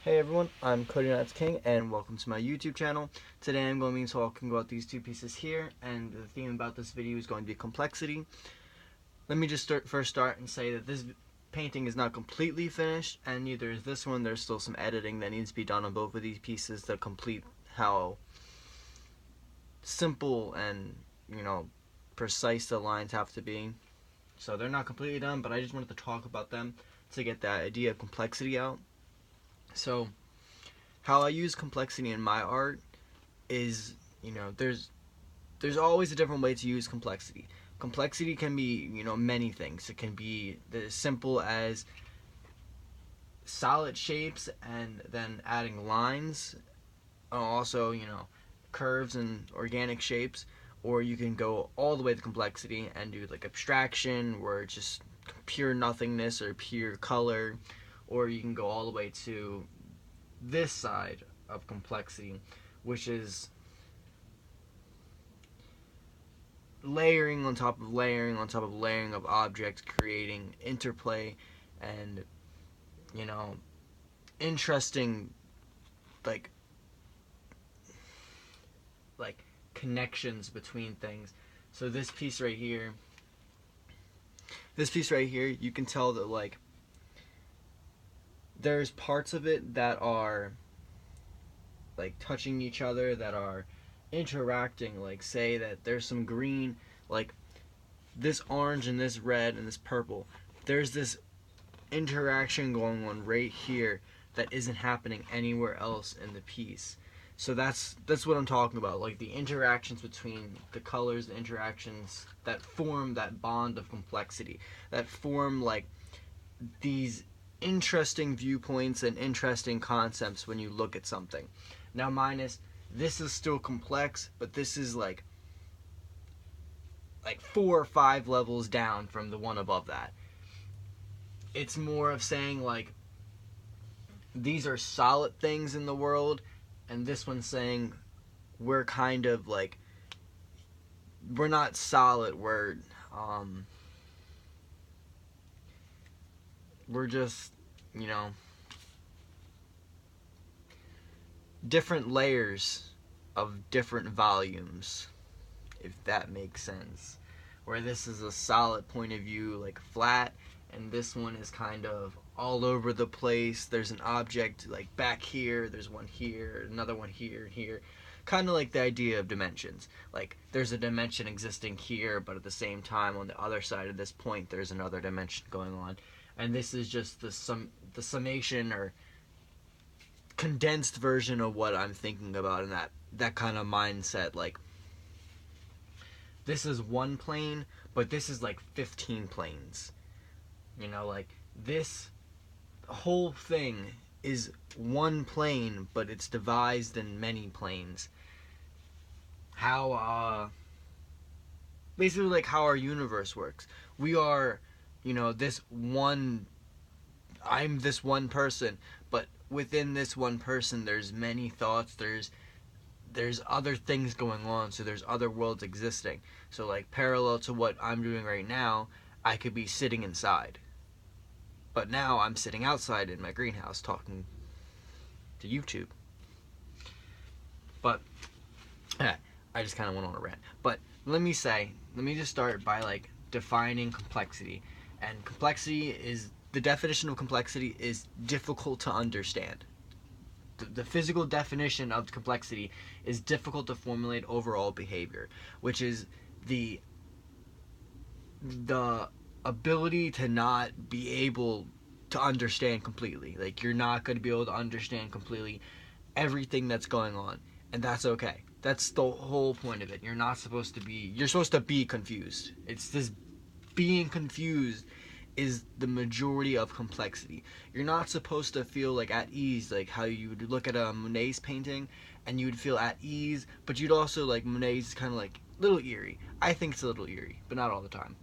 Hey everyone, I'm Cody King, and welcome to my YouTube channel. Today I'm going to be talking about these two pieces here, and the theme about this video is going to be complexity. Let me just first start and say that this painting is not completely finished, and neither is this one. There's still some editing that needs to be done on both of these pieces to complete how simple and, precise the lines have to be. So they're not completely done, but I just wanted to talk about them to get that idea of complexity out. So how I use complexity in my art is, there's always a different way to use complexity. Complexity can be, many things. It can be as simple as solid shapes and then adding lines, also, curves and organic shapes, or you can go all the way to complexity and do like abstraction where it's just pure nothingness or pure color, or you can go all the way to this side of complexity, which is layering on top of layering on top of layering of objects, creating interplay and, interesting, like like connections between things. So this piece right here, you can tell that like there's parts of it that are like touching each other, that are interacting. Like say that there's some green, like this orange and this red and this purple, there's this interaction going on right here that isn't happening anywhere else in the piece. So that's what I'm talking about, like the interactions between the colors, the interactions that form that bond of complexity, that form like these interesting viewpoints and interesting concepts when you look at something. Now minus, this is still complex, but this is like 4 or 5 levels down from the one above that. It's more of saying like these are solid things in the world, and this one's saying we're kind of like, we're not solid, we're just, you know, different layers of different volumes, if that makes sense. Where this is a solid point of view, like flat, and this one is kind of all over the place. There's an object like back here, there's one here, another one here, and here. Kind of like the idea of dimensions. Like there's a dimension existing here, but at the same time on the other side of this point there's another dimension going on. And this is just the summation or condensed version of what I'm thinking about in that kind of mindset. Like this is one plane, but this is like 15 planes. Like this whole thing is one plane, but it's devised in many planes. How basically like how our universe works. We are, this one, I'm this one person, but within this one person there's many thoughts, there's other things going on, so there's other worlds existing. So like parallel to what I'm doing right now, I could be sitting inside, but now I'm sitting outside in my greenhouse talking to YouTube. But I just kind of went on a rant. But let me just start by like defining complexity. And complexity is, the definition of complexity is difficult to understand. The physical definition of complexity is difficult to formulate overall behavior, which is the ability to not be able to understand completely. Like you're not going to be able to understand completely everything that's going on, and that's okay. That's the whole point of it. You're supposed to be confused. It's this being confused is the majority of complexity. You're not supposed to feel like at ease, like how you would look at a Monet's painting and you would feel at ease, but you'd also like Monet's kind of like a little eerie. I think it's a little eerie, but not all the time.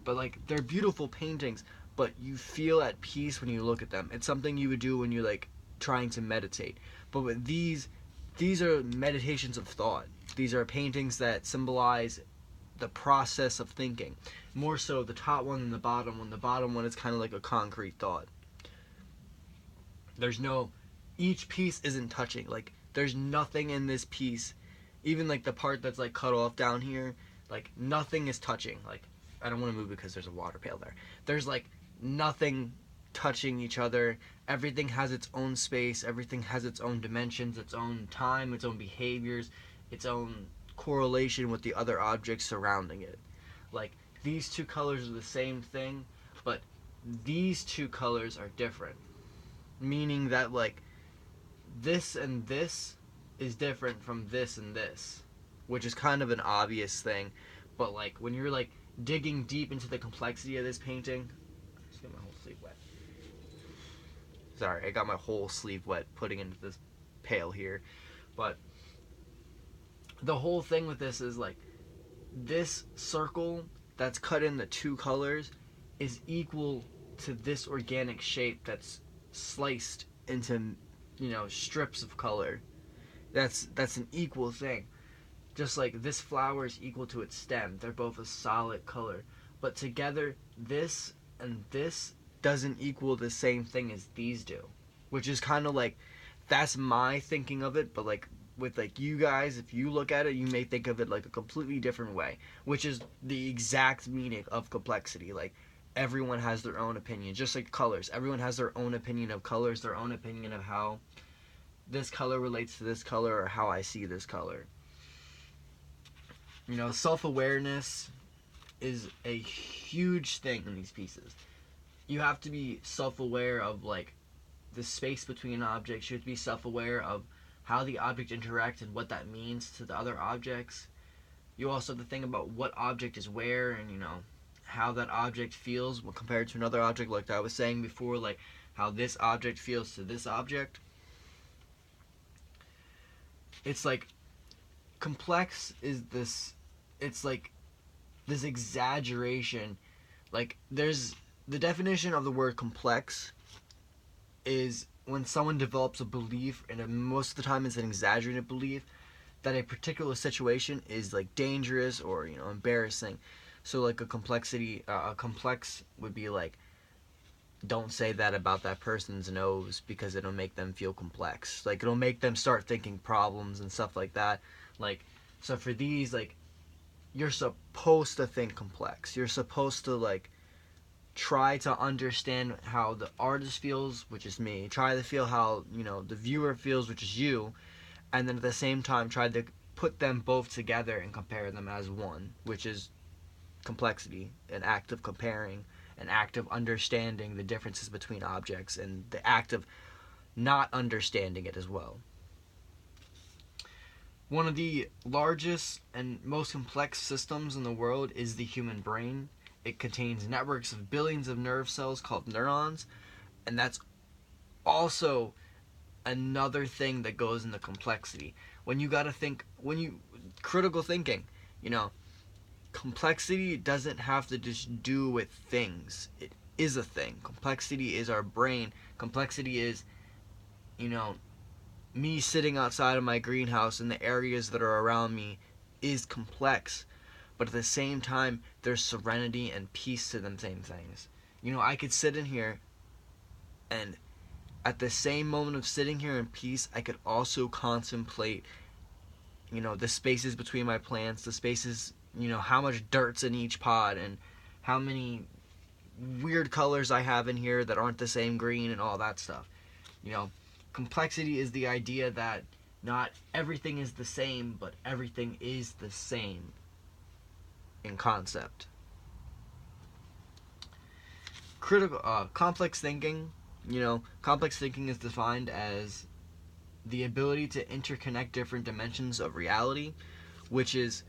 But like they're beautiful paintings, but you feel at peace when you look at them. It's something you would do when you're like trying to meditate. But with these are meditations of thought. These are paintings that symbolize the process of thinking. More so the top one than the bottom one. The bottom one is kind of like a concrete thought. There's no each piece isn't touching. Like there's nothing in this piece, even like the part that's like cut off down here, like nothing is touching. Like I don't want to move because there's a water pail there. There's like nothing touching each other. Everything has its own space. Everything has its own dimensions, its own time, its own behaviors, its own correlation with the other objects surrounding it. Like these two colors are the same thing, but these two colors are different. Meaning that like this and this is different from this and this, which is kind of an obvious thing, but like when you're like digging deep into the complexity of this painting, I just got my whole sleeve wet. Sorry, I got my whole sleeve wet putting into this pail here, but the whole thing with this is like this circle that's cut in the two colors is equal to this organic shape that's sliced into, you know, strips of color. That's an equal thing. Just like this flower is equal to its stem. They're both a solid color. But together, this and this doesn't equal the same thing as these do. Which is kind of like, that's my thinking of it, but like with like you guys, if you look at it, you may think of it like a completely different way. Which is the exact meaning of complexity. Like everyone has their own opinion. Just like colors. Everyone has their own opinion of colors, their own opinion of how this color relates to this color or how I see this color. You know, self-awareness is a huge thing in these pieces. You have to be self-aware of like the space between objects. You have to be self-aware of how the object interacts and what that means to the other objects. You also have to think about what object is where, and you know how that object feels when compared to another object, like I was saying before, like how this object feels to this object. It's like complex is this, it's like this exaggeration. Like there's the definition of the word complex is when someone develops a belief, and most of the time it's an exaggerated belief, that a particular situation is like dangerous or, you know, embarrassing. So like a complex would be like, don't say that about that person's nose because it'll make them feel complex. Like it'll make them start thinking problems and stuff like that. Like, so for these, like, you're supposed to think complex. You're supposed to like try to understand how the artist feels, which is me. Try to feel how, you know, the viewer feels, which is you. And then at the same time try to put them both together and compare them as one, which is complexity, an act of comparing, an act of understanding the differences between objects, and the act of not understanding it as well. One of the largest and most complex systems in the world is the human brain. It contains networks of billions of nerve cells called neurons, and that's also another thing that goes into complexity. When you gotta think, when you, critical thinking, you know, complexity doesn't have to just do with things. It is a thing. Complexity is our brain. Complexity is, you know, me sitting outside of my greenhouse and the areas that are around me is complex. But at the same time, there's serenity and peace to them same things. You know, I could sit in here and at the same moment of sitting here in peace, I could also contemplate, you know, the spaces between my plants, the spaces, you know, how much dirt's in each pot and how many weird colors I have in here that aren't the same green and all that stuff. You know, complexity is the idea that not everything is the same, but everything is the same in concept. Complex thinking, you know, complex thinking is defined as the ability to interconnect different dimensions of reality, which is,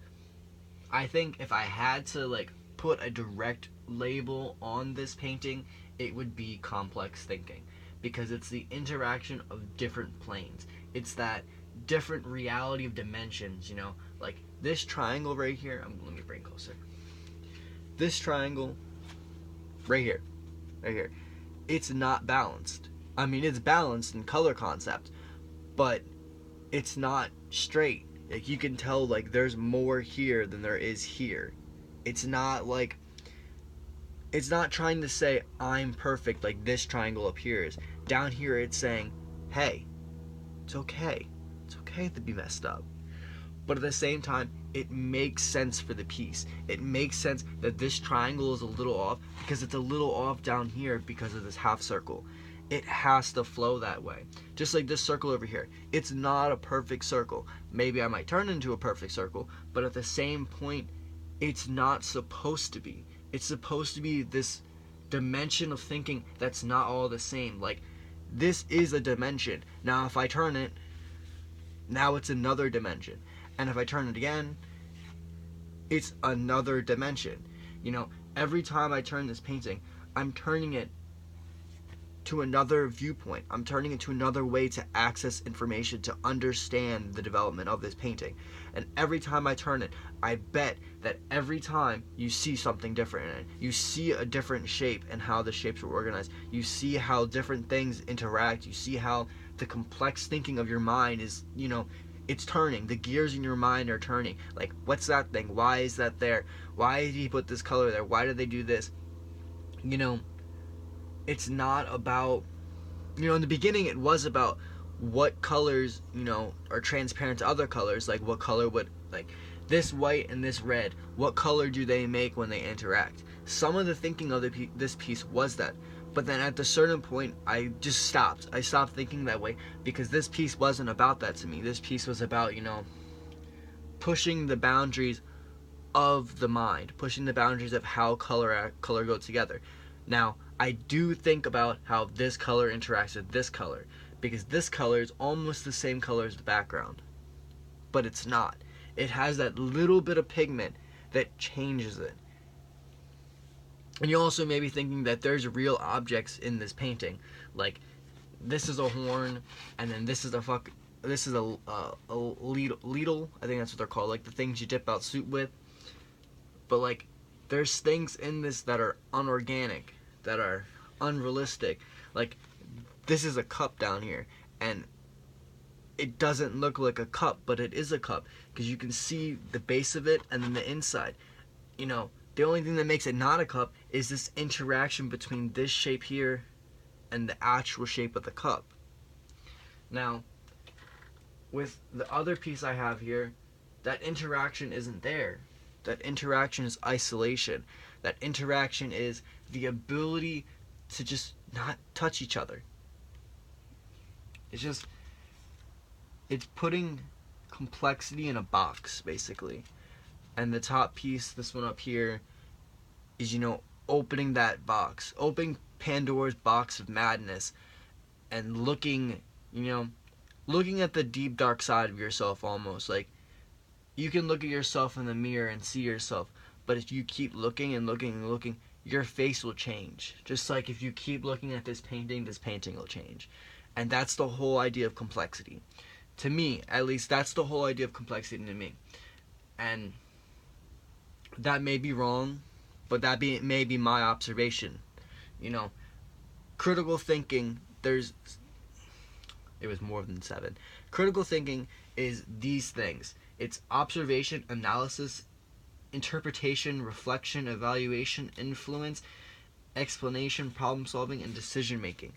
I think if I had to like put a direct label on this painting, it would be complex thinking, because it's the interaction of different planes. It's that different reality of dimensions, you know, like this triangle right here. Let me bring closer. This triangle right here, it's not balanced. I mean, it's balanced in color concept, but it's not straight. Like you can tell, like there's more here than there is here. It's not like, it's not trying to say I'm perfect like this triangle appears. Down here it's saying, hey, It's okay. It's okay to be messed up. But at the same time, it makes sense for the piece. It makes sense that this triangle is a little off because it's a little off down here because of this half circle. It has to flow that way. Just like this circle over here. It's not a perfect circle. Maybe I might turn it into a perfect circle, but at the same point, it's not supposed to be. It's supposed to be this dimension of thinking that's not all the same. Like, this is a dimension. Now, if I turn it, now it's another dimension. And if I turn it again, it's another dimension. You know, every time I turn this painting, I'm turning it to another viewpoint. I'm turning it to another way to access information, to understand the development of this painting. And every time I turn it, I bet that every time you see something different in it. You see a different shape and how the shapes are organized. You see how different things interact. You see how the complex thinking of your mind is, you know, it's turning. The gears in your mind are turning. Like, what's that thing? Why is that there? Why did he put this color there? Why did they do this? You know, it's not about, you know, in the beginning it was about what colors, you know, are transparent to other colors. Like, what color would, like, this white and this red, what color do they make when they interact? Some of the thinking of this piece was that. But then at a certain point, I just stopped. I stopped thinking that way because this piece wasn't about that to me. This piece was about, you know, pushing the boundaries of the mind, pushing the boundaries of how color go together. Now, I do think about how this color interacts with this color, because this color is almost the same color as the background, but it's not. It has that little bit of pigment that changes it. And you also may be thinking that there's real objects in this painting, like this is a horn, and then this is a ladle. I think that's what they're called, like the things you dip out soup with. But like, there's things in this that are unorganic, that are unrealistic. Like, this is a cup down here, and it doesn't look like a cup, but it is a cup because you can see the base of it and then the inside. You know, the only thing that makes it not a cup is this interaction between this shape here and the actual shape of the cup. Now, with the other piece I have here, that interaction isn't there. That interaction is isolation. That interaction is the ability to just not touch each other. It's putting complexity in a box, basically. And the top piece, this one up here, is, you know, opening that box, opening Pandora's box of madness, and looking, you know, looking at the deep dark side of yourself almost. Like, you can look at yourself in the mirror and see yourself, but if you keep looking and looking and looking, your face will change. Just like if you keep looking at this painting will change. And that's the whole idea of complexity. To me, at least, that's the whole idea of complexity to me. And that may be wrong, but that may be my observation. You know, critical thinking, it was more than 7. Critical thinking is these things. It's observation, analysis, interpretation, reflection, evaluation, influence, explanation, problem solving, and decision making.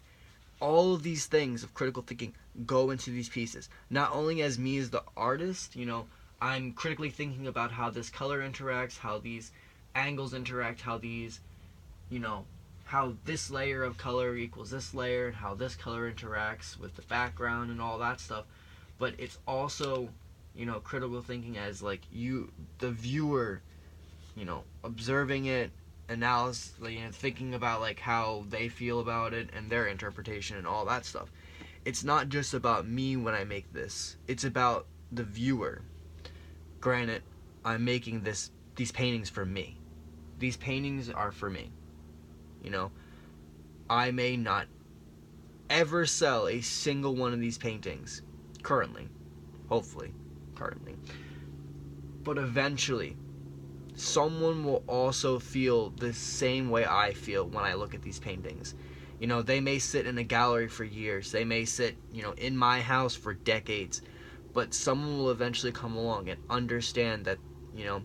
All of these things of critical thinking go into these pieces. Not only as me as the artist, you know, I'm critically thinking about how this color interacts, how these angles interact, how these, you know, how this layer of color equals this layer, and how this color interacts with the background and all that stuff. But it's also, you know, critical thinking as like you, the viewer, you know, observing it, analysis, you know, thinking about like how they feel about it and their interpretation and all that stuff. It's not just about me when I make this. It's about the viewer. Granted, I'm making these paintings for me. These paintings are for me. You know, I may not ever sell a single one of these paintings currently. Hopefully, currently. But eventually, someone will also feel the same way I feel when I look at these paintings. You know, they may sit in a gallery for years. They may sit, you know, in my house for decades. But someone will eventually come along and understand that, you know,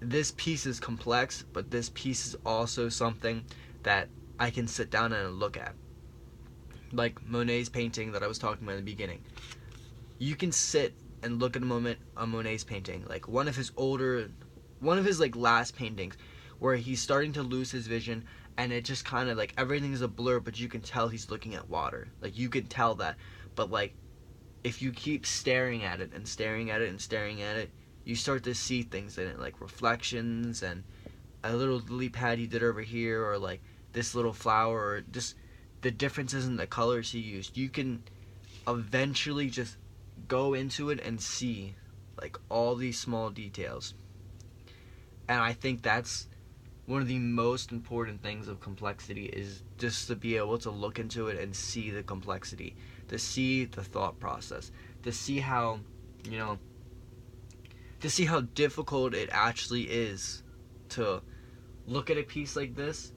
this piece is complex, but this piece is also something that I can sit down and look at. like Monet's painting that I was talking about in the beginning. You can sit and look at a Monet's painting, like one of his like last paintings, where he's starting to lose his vision, and it just kind of like everything is a blur, but you can tell he's looking at water. Like you can tell that, but like if you keep staring at it and staring at it and staring at it, you start to see things in it, like reflections and a little lily pad he did over here, or like this little flower, or just the differences in the colors he used. You can eventually just go into it and see like all these small details. And I think that's one of the most important things of complexity, is just to be able to look into it and see the complexity, to see the thought process, to see how, you know, to see how difficult it actually is to look at a piece like this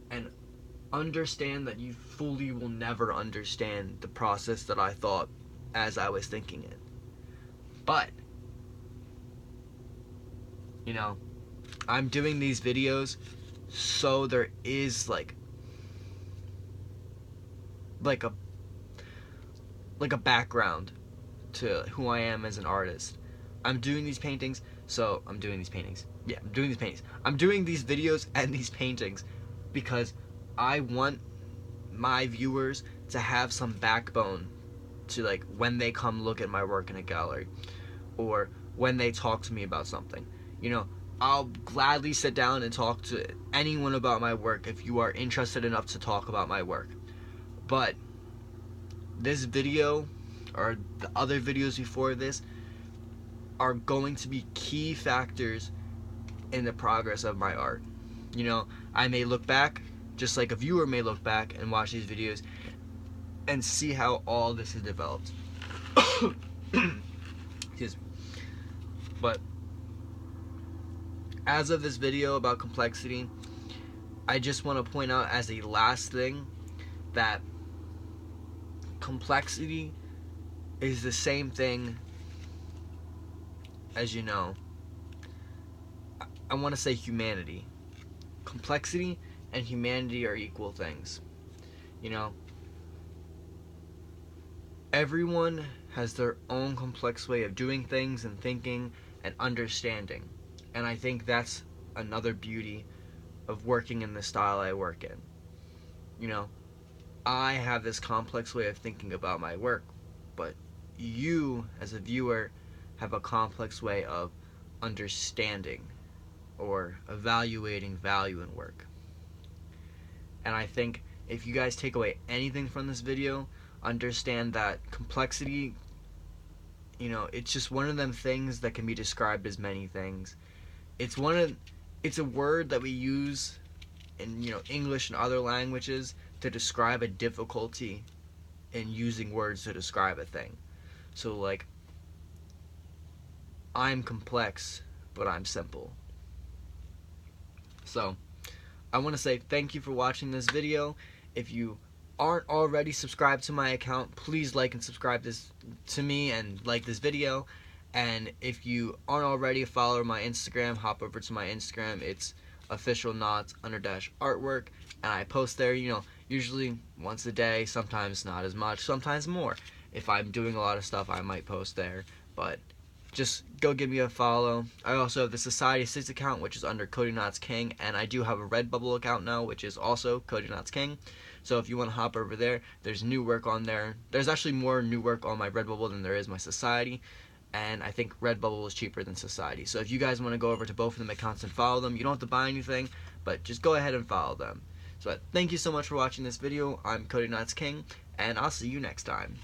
and understand that you fully will never understand the process that I thought as I was thinking it. But, you know, I'm doing these videos so there is like a background to who I am as an artist. I'm doing these paintings, so I'm doing these paintings. Yeah, I'm doing these paintings. I'm doing these videos and these paintings because I want my viewers to have some backbone to, like, when they come look at my work in a gallery, or when they talk to me about something. You know, I'll gladly sit down and talk to anyone about my work if you are interested enough to talk about my work. But this video, or the other videos before this, are going to be key factors in the progress of my art. You know, I may look back, just like a viewer may look back and watch these videos and see how all this has developed. Excuse me. But as of this video about complexity, I just want to point out as a last thing that complexity is the same thing as, you know, I want to say humanity. Complexity and humanity are equal things. You know, everyone has their own complex way of doing things and thinking and understanding. And I think that's another beauty of working in the style I work in. You know, I have this complex way of thinking about my work, but you, as a viewer, have a complex way of understanding or evaluating value in work. And I think if you guys take away anything from this video, understand that complexity, you know, it's just one of them things that can be described as many things. It's a word that we use in, you know, English and other languages to describe a difficulty in using words to describe a thing. So, like, I'm complex, but I'm simple. So, I want to say thank you for watching this video. If you aren't already subscribed to my account, please like and subscribe to me and like this video. And if you aren't already a follower of my Instagram, hop over to my Instagram. It's officialknots_artwork, and I post there, you know, usually once a day, sometimes not as much, sometimes more. If I'm doing a lot of stuff, I might post there, but just go give me a follow. I also have the Society 6 account, which is under Cody Knots King, and I do have a Redbubble account now, which is also Cody Knots King. So if you want to hop over there, there's new work on there. There's actually more new work on my Redbubble than there is my Society, and I think Redbubble is cheaper than Society. So if you guys want to go over to both of them accounts and follow them, you don't have to buy anything, but just go ahead and follow them. So thank you so much for watching this video. I'm Cody Knots King, and I'll see you next time.